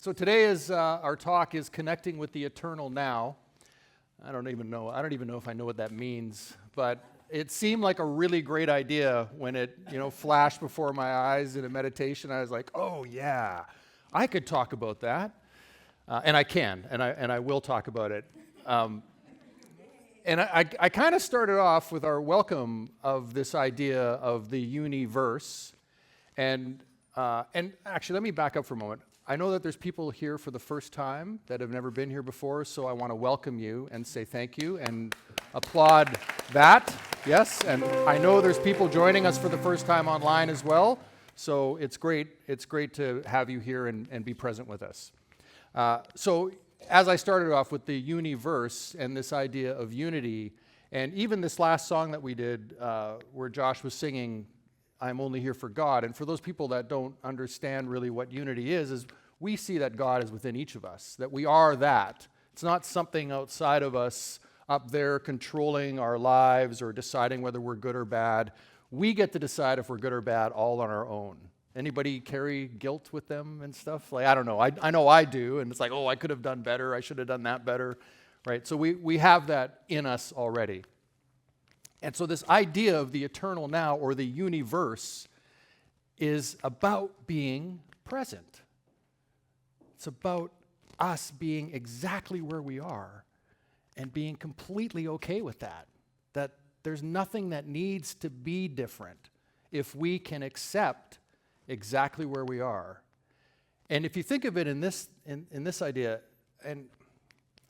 So today is our talk is connecting with the eternal now. I don't even know if I know what that means, but it seemed like a really great idea when it, flashed before my eyes in a meditation. I was like, oh yeah, I could talk about that, and I can, and I will talk about it. And I kind of started off with our welcome of this idea of the universe, and actually, let me back up for a moment. I know that there's people here for the first time that have never been here before, so I want to welcome you and say thank you and applaud that. Yes, and I know there's people joining us for the first time online as well, so it's great to have you here and be present with us. So as I started off with the universe and this idea of unity, and even this last song that we did where Josh was singing, I'm only here for God. And for those people that don't understand really what unity is we see that God is within each of us, that we are that. It's not something outside of us up there controlling our lives or deciding whether we're good or bad. We get to decide if we're good or bad all on our own. Anybody carry guilt with them and stuff? Like, I don't know. I know I do. And it's like, oh, I could have done better. I should have done that better. Right? So we have that in us already. And so this idea of the eternal now or the universe is about being present. It's about us being exactly where we are and being completely okay with that. That there's nothing that needs to be different if we can accept exactly where we are. And if you think of it in this idea, and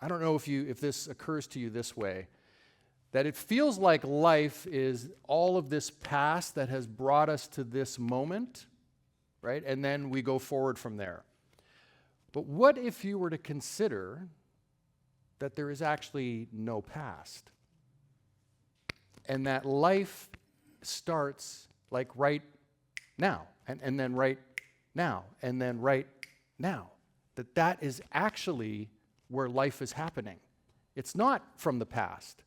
I don't know if this occurs to you this way, that it feels like life is all of this past that has brought us to this moment, right? And then we go forward from there. But what if you were to consider that there is actually no past? And that life starts like right now, and then right now, and then right now. That is actually where life is happening. It's not from the past.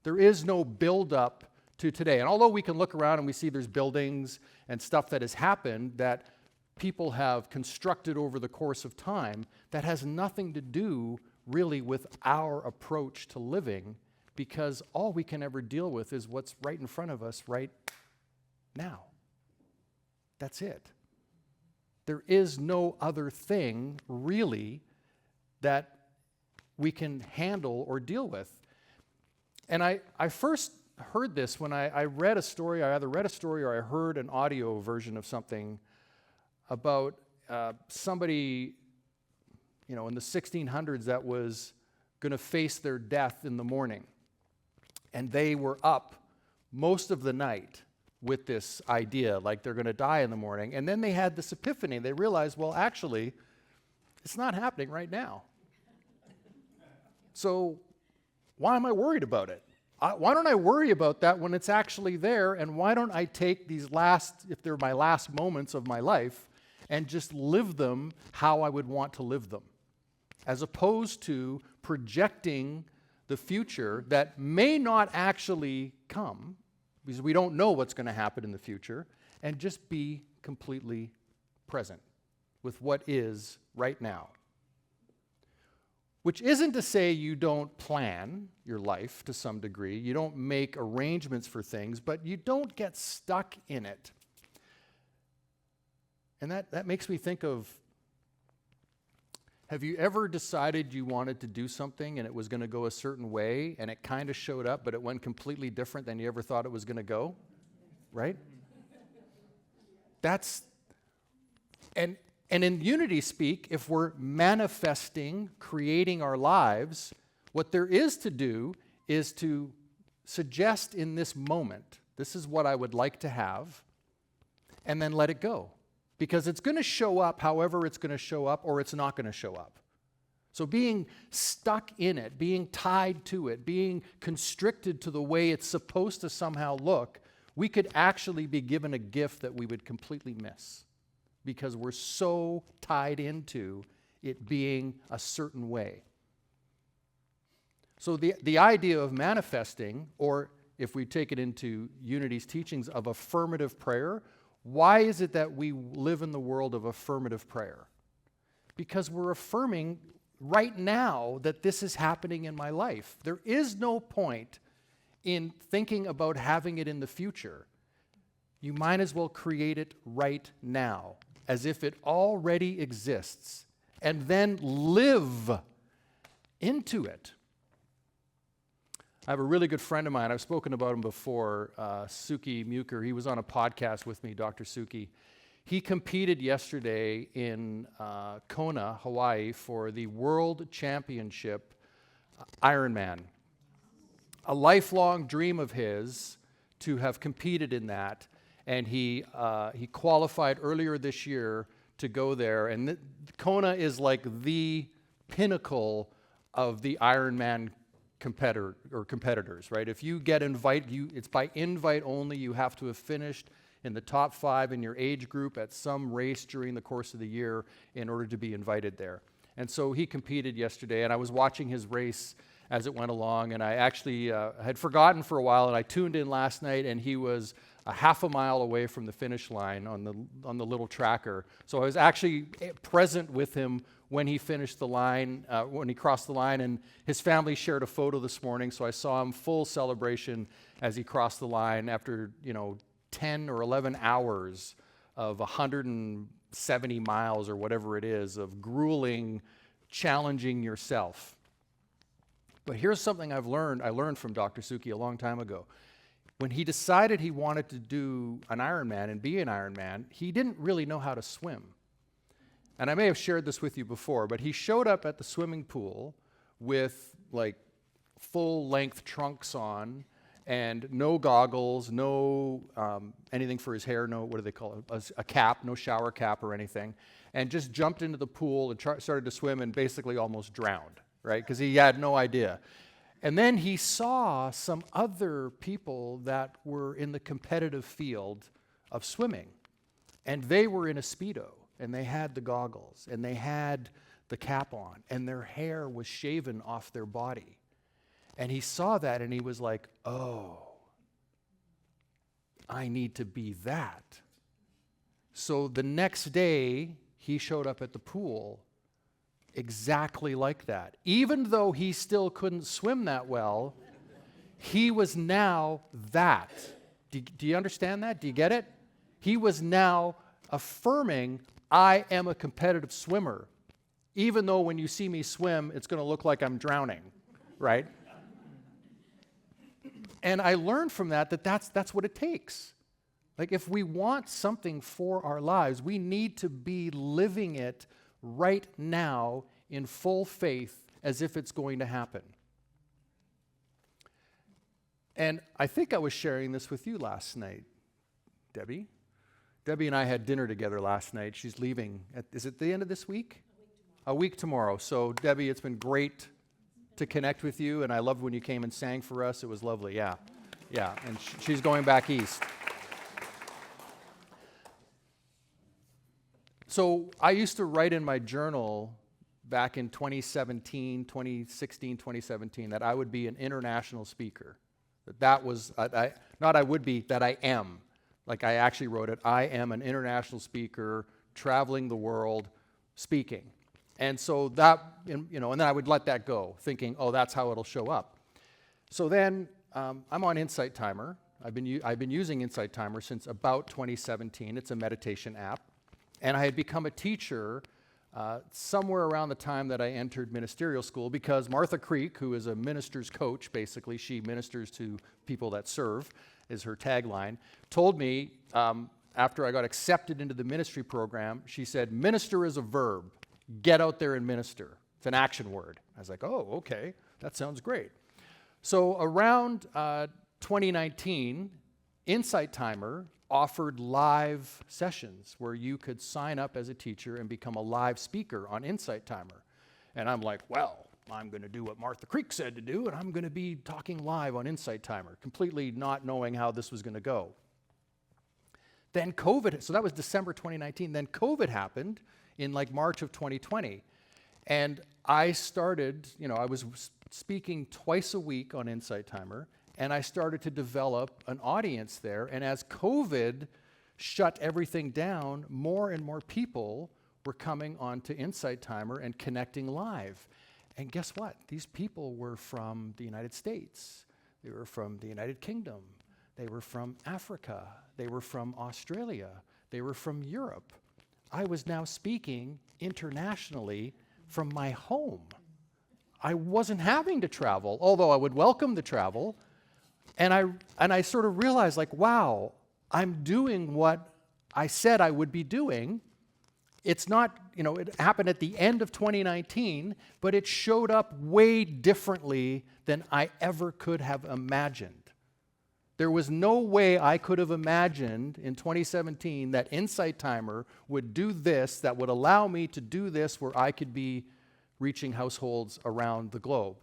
There is no build-up to today. And although we can look around and we see there's buildings and stuff that has happened that people have constructed over the course of time, that has nothing to do really with our approach to living, because all we can ever deal with is what's right in front of us right now. That's it. There is no other thing really that we can handle or deal with. And I first heard this when I read a story. I either read a story or I heard an audio version of something about somebody, in the 1600s that was going to face their death in the morning. And they were up most of the night with this idea, like they're going to die in the morning. And then they had this epiphany. They realized, well, actually, it's not happening right now. So why am I worried about it? Why don't I worry about that when it's actually there? And why don't I take these if they're my last moments of my life, and just live them how I would want to live them, as opposed to projecting the future that may not actually come, because we don't know what's going to happen in the future, and just be completely present with what is right now. Which isn't to say you don't plan your life to some degree, you don't make arrangements for things, but you don't get stuck in it. And that makes me think of, have you ever decided you wanted to do something and it was going to go a certain way and it kind of showed up, but it went completely different than you ever thought it was going to go? Right? And in unity speak, if we're manifesting, creating our lives, what there is to do is to suggest in this moment, this is what I would like to have, and then let it go. Because it's going to show up however it's going to show up, or it's not going to show up. So being stuck in it, being tied to it, being constricted to the way it's supposed to somehow look, we could actually be given a gift that we would completely miss, because we're so tied into it being a certain way. So the idea of manifesting, or if we take it into Unity's teachings of affirmative prayer, why is it that we live in the world of affirmative prayer? because we're affirming right now that this is happening in my life. There is no point in thinking about having it in the future. You might as well create it right now, as if it already exists, and then live into it. I have a really good friend of mine. I've spoken about him before, Suki Muker. He was on a podcast with me, Dr. Suki. He competed yesterday in Kona, Hawaii, for the World Championship Ironman. A lifelong dream of his to have competed in that, and he qualified earlier this year to go there. And Kona is like the pinnacle of the Ironman competitors, right? If you get invited, it's by invite only. You have to have finished in the top 5 in your age group at some race during the course of the year in order to be invited there. And so he competed yesterday, and I was watching his race as it went along, and I actually had forgotten for a while, and I tuned in last night, and he was a half a mile away from the finish line on the little tracker. So I was actually present with him when he finished the line, when he crossed the line, and his family shared a photo this morning, so I saw him full celebration as he crossed the line after, 10 or 11 hours of 170 miles or whatever it is of grueling, challenging yourself. But here's something I learned from Dr. Suki a long time ago. When he decided he wanted to do an Ironman and be an Ironman, he didn't really know how to swim. And I may have shared this with you before, but he showed up at the swimming pool with like full-length trunks on and no goggles, no anything for his hair, no, what do they call it, a cap, no shower cap or anything, and just jumped into the pool and started to swim and basically almost drowned, right? Because he had no idea. And then he saw some other people that were in the competitive field of swimming, and they were in a Speedo, and they had the goggles, and they had the cap on, and their hair was shaven off their body. And he saw that, and he was like, oh, I need to be that. So the next day, he showed up at the pool exactly like that. Even though he still couldn't swim that well, he was now that. Do you understand that? Do you get it? He was now affirming, I am a competitive swimmer. Even though when you see me swim, it's going to look like I'm drowning, right? And I learned from that's what it takes. Like if we want something for our lives, we need to be living it right now in full faith as if it's going to happen. And I think I was sharing this with you last night, Debbie. Debbie and I had dinner together last night. She's leaving, is it the end of this week? A week tomorrow. So Debbie, it's been great to connect with you, and I loved when you came and sang for us. It was lovely, yeah. And she's going back east. So I used to write in my journal back in 2016, 2017, that I would be an international speaker. That I am. Like I actually wrote it, I am an international speaker, traveling the world, speaking. And so that, and then I would let that go, thinking, oh, that's how it'll show up. So then I'm on Insight Timer. I've been using Insight Timer since about 2017. It's a meditation app. And I had become a teacher somewhere around the time that I entered ministerial school because Martha Creek, who is a minister's coach, basically, she ministers to people that serve, is her tagline, told me after I got accepted into the ministry program, she said, minister is a verb. Get out there and minister. It's an action word. I was like, oh, okay, that sounds great. So around 2019, Insight Timer offered live sessions where you could sign up as a teacher and become a live speaker on Insight Timer. And I'm like, well, I'm going to do what Martha Creek said to do, and I'm going to be talking live on Insight Timer, completely not knowing how this was going to go. Then COVID, so that was December 2019. Then COVID happened in like March of 2020. And I started, I was speaking twice a week on Insight Timer, and I started to develop an audience there. And as COVID shut everything down, more and more people were coming onto Insight Timer and connecting live. And guess what? These people were from the United States. They were from the United Kingdom. They were from Africa. They were from Australia. They were from Europe. I was now speaking internationally from my home. I wasn't having to travel, although I would welcome the travel. And I sort of realized, like, wow, I'm doing what I said I would be doing. It's not, it happened at the end of 2019, but it showed up way differently than I ever could have imagined. There was no way I could have imagined in 2017 that Insight Timer would do this, that would allow me to do this where I could be reaching households around the globe.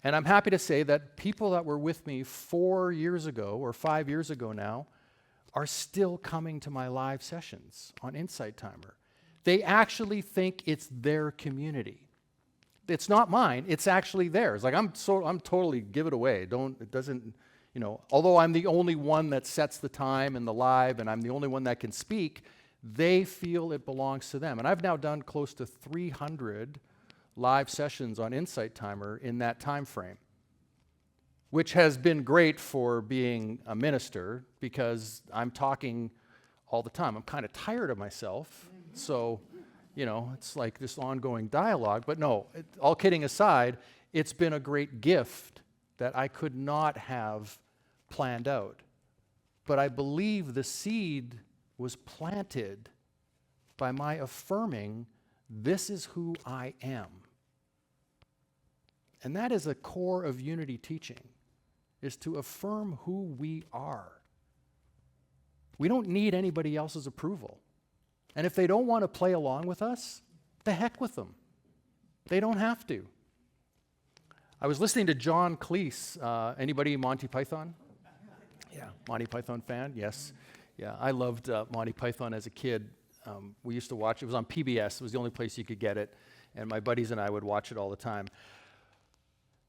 And I'm happy to say that people that were with me 4 years ago or 5 years ago now are still coming to my live sessions on Insight Timer. They actually think it's their community. It's not mine, it's actually theirs. Like I'm totally give it away. Although I'm the only one that sets the time and the live and I'm the only one that can speak, they feel it belongs to them. And I've now done close to 300 live sessions on Insight Timer in that time frame, which has been great for being a minister because I'm talking all the time. I'm kind of tired of myself, so, it's like this ongoing dialogue. But no, all kidding aside, it's been a great gift that I could not have planned out. But I believe the seed was planted by my affirming, this is who I am. And that is a core of unity teaching, is to affirm who we are. We don't need anybody else's approval. And if they don't want to play along with us, the heck with them. They don't have to. I was listening to John Cleese. Anybody Monty Python? Yeah, Monty Python fan, yes. Yeah, I loved Monty Python as a kid. We used to watch, it was on PBS, it was the only place you could get it, and my buddies and I would watch it all the time.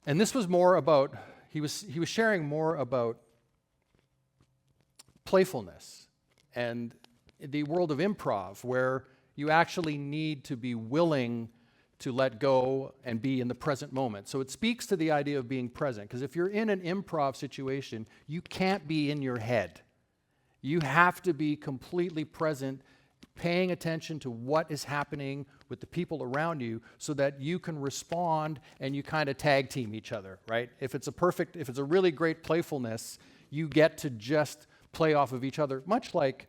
And this was more about, he was sharing more about playfulness and the world of improv, where you actually need to be willing to let go and be in the present moment. So it speaks to the idea of being present, because if you're in an improv situation, you can't be in your head. You have to be completely present, paying attention to what is happening with the people around you so that you can respond and you kind of tag team each other, right? If it's a really great playfulness, you get to just play off of each other, much like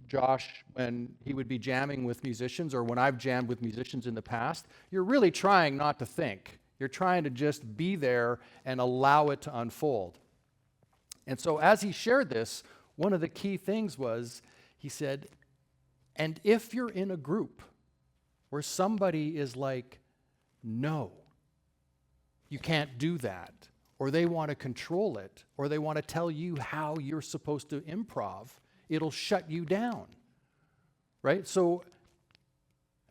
Josh, when he would be jamming with musicians, or when I've jammed with musicians in the past, you're really trying not to think. You're trying to just be there and allow it to unfold. And so as he shared this, one of the key things was, he said, and if you're in a group where somebody is like, no, you can't do that, or they want to control it, or they want to tell you how you're supposed to improv, it'll shut you down, right? So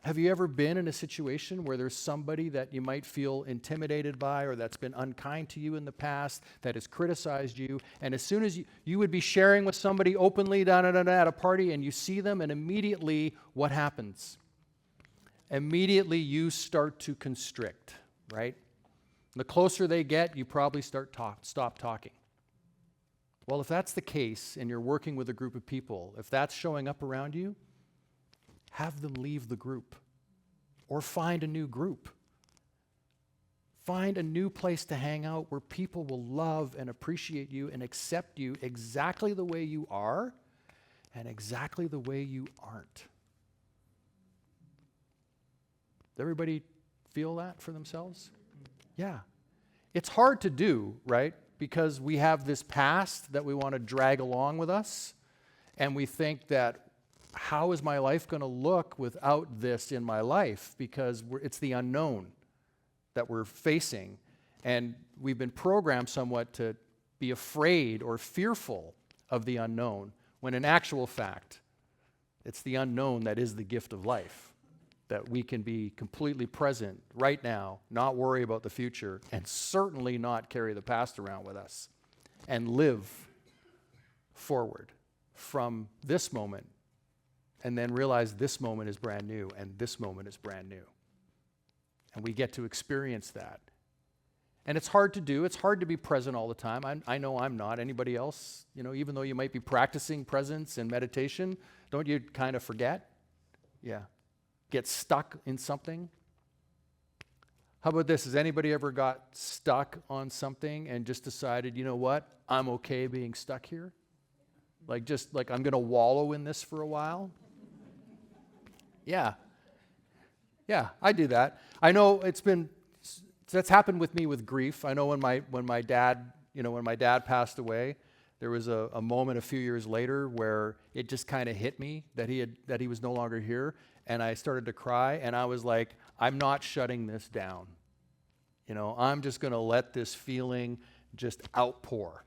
have you ever been in a situation where there's somebody that you might feel intimidated by, or that's been unkind to you in the past, that has criticized you, and as soon as you would be sharing with somebody openly at a party, and you see them, and immediately what happens? Immediately you start to constrict, right? The closer they get, you probably stop talking. Well, if that's the case and you're working with a group of people, if that's showing up around you, have them leave the group or find a new group. Find a new place to hang out where people will love and appreciate you and accept you exactly the way you are and exactly the way you aren't. Does everybody feel that for themselves? Yeah. It's hard to do, right? Because we have this past that we want to drag along with us, and we think that, how is my life going to look without this in my life? Because it's the unknown that we're facing, and we've been programmed somewhat to be afraid or fearful of the unknown, when in actual fact, it's the unknown that is the gift of life. That we can be completely present right now, not worry about the future, and certainly not carry the past around with us, and live forward from this moment and then realize this moment is brand new and this moment is brand new. And we get to experience that. And it's hard to do. It's hard to be present all the time. I know I'm not. Anybody else? Even though you might be practicing presence and meditation, don't you kind of forget? Yeah. Get stuck in something? How about this? Has anybody ever got stuck on something and just decided, you know what? I'm okay being stuck here? Like I'm going to wallow in this for a while? Yeah. Yeah, I do that. I know that's happened with me with grief. I know when my dad passed away, there was a moment a few years later where it just kind of hit me that he was no longer here, and I started to cry, and I was like, I'm not shutting this down. I'm just going to let this feeling just outpour.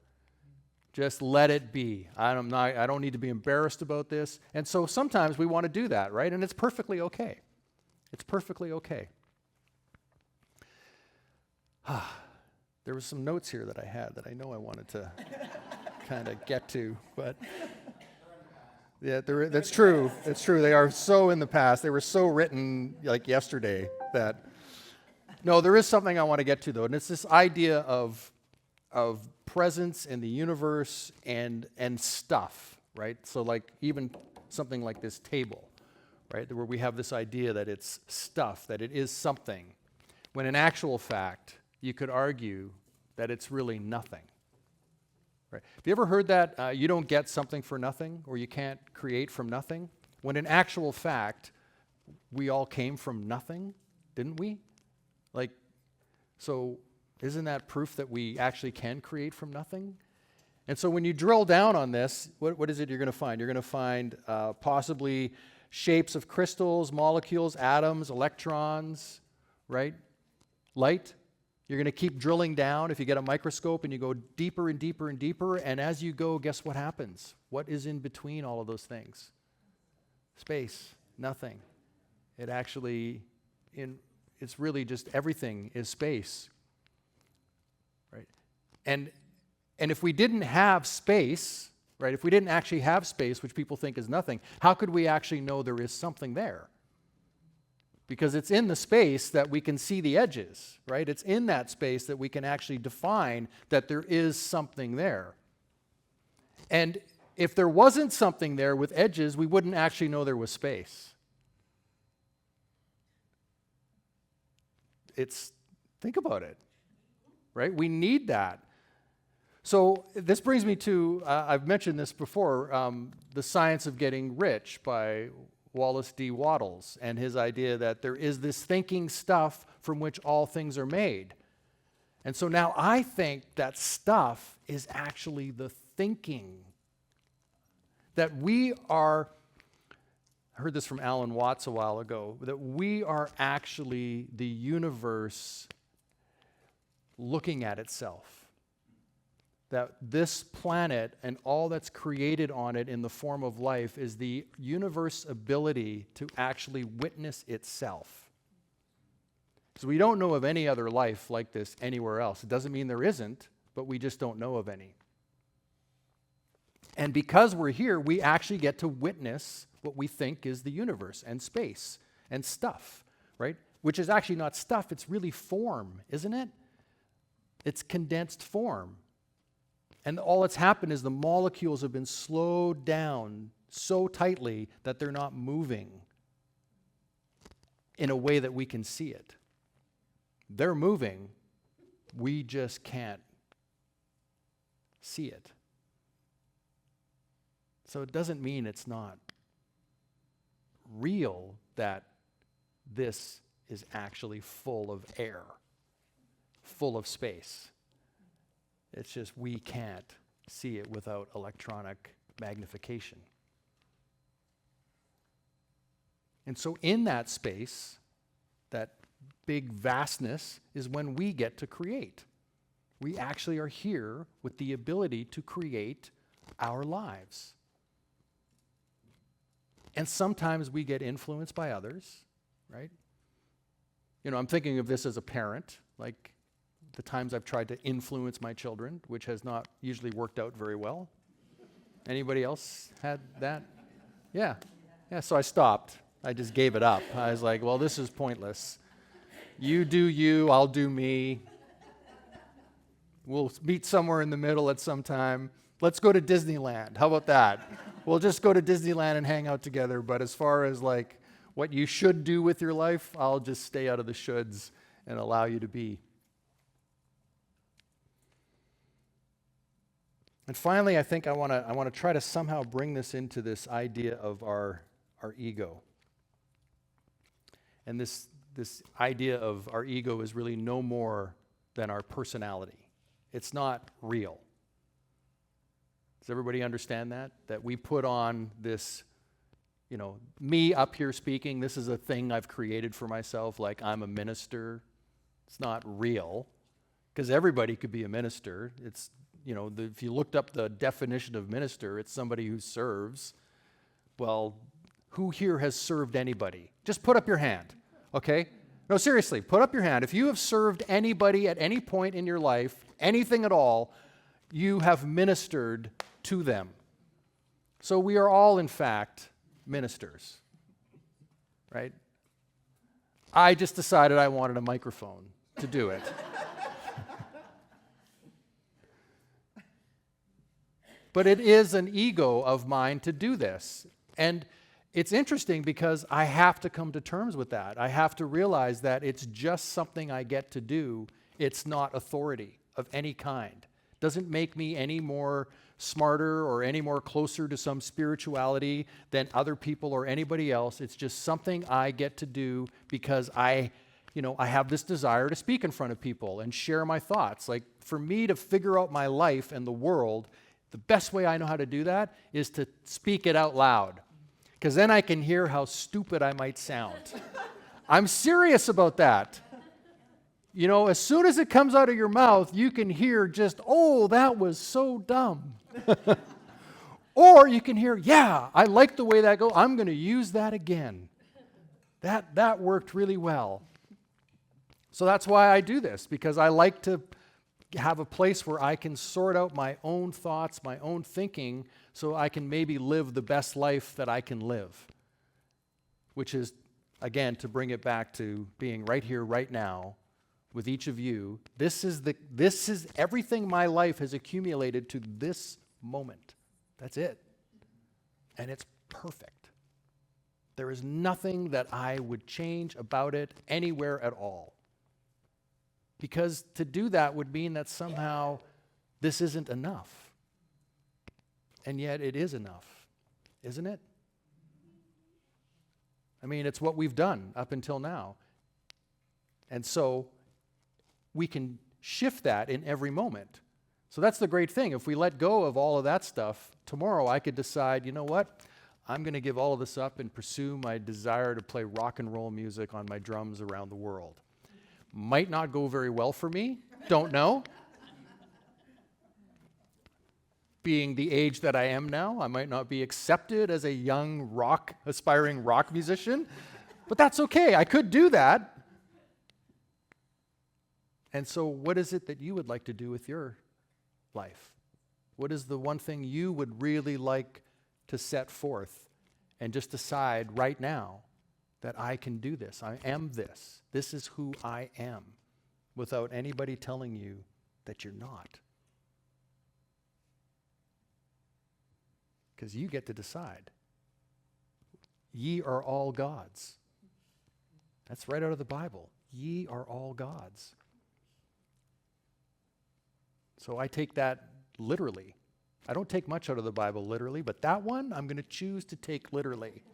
Just let it be. I don't need to be embarrassed about this. And so sometimes we want to do that, right? And it's perfectly okay. It's perfectly okay. There were some notes here that I had that I know I wanted to kind of get to, but yeah, that's true. It's true. They are so in the past. They were so written like yesterday that. No, there is something I want to get to though, and it's this idea of presence in the universe and stuff, right? So like even something like this table, right, where we have this idea that it's stuff, that it is something, when in actual fact, you could argue that it's really nothing. Right? Have you ever heard that you don't get something for nothing, or you can't create from nothing? When in actual fact, we all came from nothing, didn't we? So isn't that proof that we actually can create from nothing? And so when you drill down on this, what is it you're going to find? You're going to find possibly shapes of crystals, molecules, atoms, electrons, right? Light. You're going to keep drilling down. If you get a microscope and you go deeper and deeper and deeper, and as you go, guess what happens? What is in between all of those things? Space. Nothing. It's really just everything is space, right? And if we didn't have space, right, if we didn't actually have space, which people think is nothing, how could we actually know there is something there? Because it's in the space that we can see the edges, right? It's in that space that we can actually define that there is something there. And if there wasn't something there with edges, we wouldn't actually know there was space. Think about it, right? We need that. So this brings me to, I've mentioned this before, The Science of Getting Rich by Wallace D. Wattles, and his idea that there is this thinking stuff from which all things are made. And so now I think that stuff is actually the thinking. That we are, I heard this from Alan Watts a while ago, that we are actually the universe looking at itself. That this planet and all that's created on it in the form of life is the universe's ability to actually witness itself. So we don't know of any other life like this anywhere else. It doesn't mean there isn't, but we just don't know of any. And because we're here, we actually get to witness what we think is the universe and space and stuff, right? Which is actually not stuff, it's really form, isn't it? It's condensed form. And all that's happened is the molecules have been slowed down so tightly that they're not moving in a way that we can see it. They're moving, we just can't see it. So it doesn't mean it's not real that this is actually full of air, full of space. It's just we can't see it without electronic magnification. And so in that space, that big vastness, is when we get to create. We actually are here with the ability to create our lives. And sometimes we get influenced by others, right? I'm thinking of this as a parent, like the times I've tried to influence my children, which has not usually worked out very well. Anybody else had that? Yeah. Yeah, so I stopped. I just gave it up. I was like, well, this is pointless. You do you, I'll do me. We'll meet somewhere in the middle at some time. Let's go to Disneyland. How about that? We'll just go to Disneyland and hang out together. But as far as like what you should do with your life, I'll just stay out of the shoulds and allow you to be. And finally, I think I want to try to somehow bring this into this idea of our ego. And this idea of our ego is really no more than our personality. It's not real. Does everybody understand that? That we put on this, me up here speaking, this is a thing I've created for myself, like I'm a minister. It's not real, because everybody could be a minister. It's, if you looked up the definition of minister, it's somebody who serves. Well, who here has served anybody? Just put up your hand, okay? No, seriously, put up your hand. If you have served anybody at any point in your life, anything at all, you have ministered to them. So we are all, in fact, ministers, right? I just decided I wanted a microphone to do it. But it is an ego of mine to do this. And it's interesting because I have to come to terms with that. I have to realize that it's just something I get to do. It's not authority of any kind. Doesn't make me any more smarter or any more closer to some spirituality than other people or anybody else. It's just something I get to do because I have this desire to speak in front of people and share my thoughts. Like, for me to figure out my life and the world, the best way I know how to do that is to speak it out loud, because then I can hear how stupid I might sound. I'm serious about that. As soon as it comes out of your mouth, you can hear just, oh, that was so dumb. Or you can hear, yeah, I like the way that goes. I'm going to use that again. That worked really well. So that's why I do this, because I like to have a place where I can sort out my own thoughts, my own thinking, so I can maybe live the best life that I can live. Which is, again, to bring it back to being right here, right now, with each of you. This is everything my life has accumulated to this moment. That's it. And it's perfect. There is nothing that I would change about it anywhere at all. Because to do that would mean that somehow this isn't enough. And yet it is enough, isn't it? I mean, it's what we've done up until now. And so we can shift that in every moment. So that's the great thing. If we let go of all of that stuff, tomorrow I could decide, you know what? I'm going to give all of this up and pursue my desire to play rock and roll music on my drums around the world. Might not go very well for me, don't know. Being the age that I am now, I might not be accepted as a young aspiring rock musician, but that's okay, I could do that. And so what is it that you would like to do with your life? What is the one thing you would really like to set forth and just decide right now that I can do this, I am this. This is who I am, without anybody telling you that you're not. Because you get to decide. Ye are all gods. That's right out of the Bible. Ye are all gods. So I take that literally. I don't take much out of the Bible literally, but that one I'm going to choose to take literally.